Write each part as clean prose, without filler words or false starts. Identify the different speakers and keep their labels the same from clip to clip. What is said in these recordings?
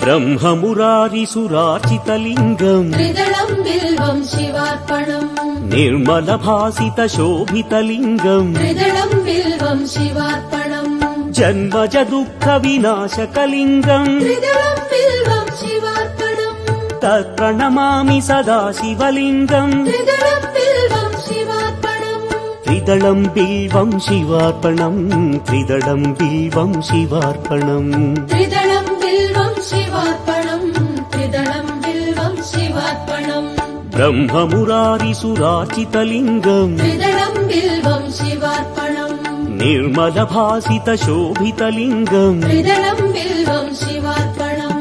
Speaker 1: ब्रह्ममुरारिसुरार्चितलिङ्गम्
Speaker 2: त्रिदलं बिल्वं शिवार्पणम्
Speaker 1: निर्मलभासितशोभितलिङ्गम्
Speaker 2: त्रिदलं बिल्वं शिवार्पणम्
Speaker 1: जन्मज दुःखविनाशकलिङ्गम्
Speaker 2: त्रिदलं बिल्वं शिवार्पणम्
Speaker 1: तत्प्रणमामि सदा शिवलिङ्गम्
Speaker 2: त्रिदलं बिल्वं शिवार्पणम्
Speaker 1: त्रिदलं बिल्वं शिवार्पणम् त्रिदलं बिल्वं शिवार्पणम्
Speaker 2: त्रिदलं बिल्वं शिवार्पणम् त्रिदलं बिल्वं शिवार्पणम्
Speaker 1: ब्रह्ममुरारिसुरार्चितलिङ्गम्
Speaker 2: त्रिदलं बिल्वं शिवार्पणम्
Speaker 1: निर्मलभासितशोभितलिङ्गम्
Speaker 2: त्रिदलं बिल्वं शिवार्पणम्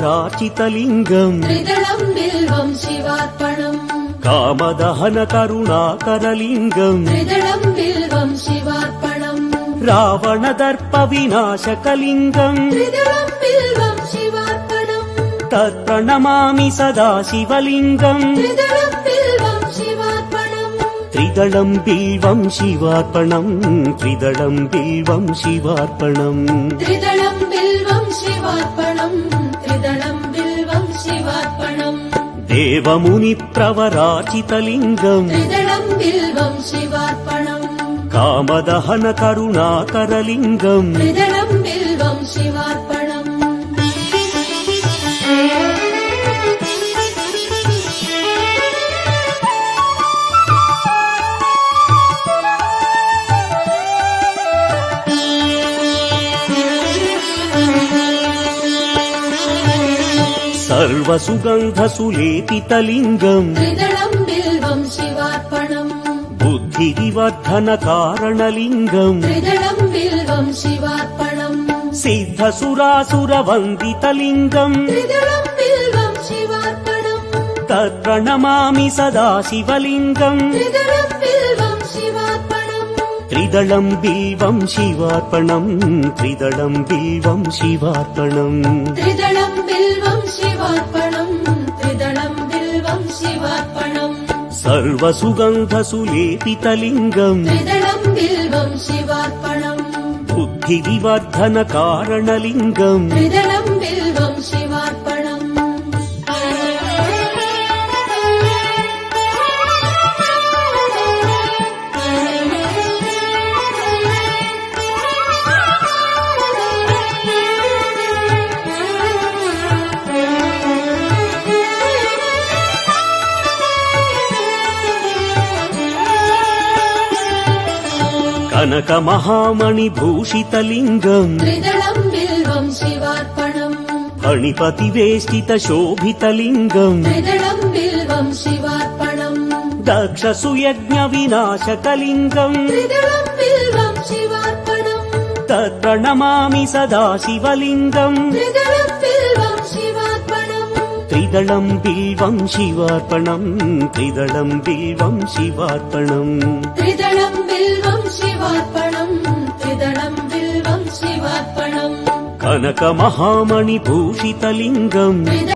Speaker 1: देवमुनिप्रवरार्चितलिङ्गम्
Speaker 2: त्रिदलं बिल्वं शिवार्पणम्
Speaker 1: कामदहनकरुणाकरलिङ्गम्
Speaker 2: त्रिदलं बिल्वं शिवार्पणम्
Speaker 1: रावणदर्पविनाशकलिङ्गम्
Speaker 2: त्रिदलं बिल्वं शिवार्पणम्
Speaker 1: तत्प्रणमामि सदा शिवलिङ्गम्
Speaker 2: त्रिदलं बिल्वं शिवार्पणम्
Speaker 1: त्रिदलं बिल्वं शिवार्पणम् त्रिदलं बिल्वं शिवार्पणम्
Speaker 2: त्रिदलं बिल्वं शिवार्पणम् त्रिदलं बिल्वं शिवार्पणम्
Speaker 1: देवमुनिप्रवरार्चितलिङ्गम्
Speaker 2: त्रिदलं बिल्वं शिवार्पणम्
Speaker 1: कामदहनकरुणाकरलिङ्गम्
Speaker 2: त्रिदलं बिल्वं शिवार्पणम्
Speaker 1: सर्वसुगन्धसुलेपितलिङ्गम्
Speaker 2: त्रिदलं बिल्वं शिवार्पणम्
Speaker 1: बुद्धिविवर्धनकारणलिङ्गम्
Speaker 2: त्रिदलं बिल्वं शिवार्पणम्
Speaker 1: सिद्धसुरासुरवन्दितलिङ्गम्
Speaker 2: त्रिदलं बिल्वं शिवार्पणम्
Speaker 1: तत्प्रणमामि सदा शिवलिङ्गम्
Speaker 2: त्रिदलं बिल्वं शिवार्पणम्
Speaker 1: त्रिदलं बिल्वं शिवार्पणम् त्रिदलं बिल्वं शिवार्पणम्
Speaker 2: त्रिदलं बिल्वं शिवार्पणम् त्रिदलं बिल्वं शिवार्पणम्
Speaker 1: सर्वसुगन्धसुलेपितलिङ्गम्
Speaker 2: त्रिदलं बिल्वं शिवार्पणम्
Speaker 1: बुद्धिविवर्धनकारणलिङ्गम्
Speaker 2: त्रिदलं बिल्वं शिवार्पणम्
Speaker 1: कनकमहामणिभूषितलिङ्गम्
Speaker 2: त्रिदलं बिल्वं शिवार्पणम्
Speaker 1: फणिपतिवेष्टितशोभितलिङ्गम्
Speaker 2: त्रिदलं बिल्वं शिवार्पणम्
Speaker 1: दक्षसुयज्ञविनाशकलिङ्गम्
Speaker 2: त्रिदलं बिल्वं शिवार्पणम्
Speaker 1: तत्प्रणमामि सदा शिवलिङ्गम्
Speaker 2: त्रिदलं बिल्वं शिवार्पणम्
Speaker 1: त्रिदलं बिल्वं शिवार्पणम् त्रिदलं बिल्वं शिवार्पणम्
Speaker 2: त्रिदलं बिल्वं शिवार्पणम् त्रिदलं बिल्वं शिवार्पणम्
Speaker 1: कनकमहामणिभूषितलिङ्गम्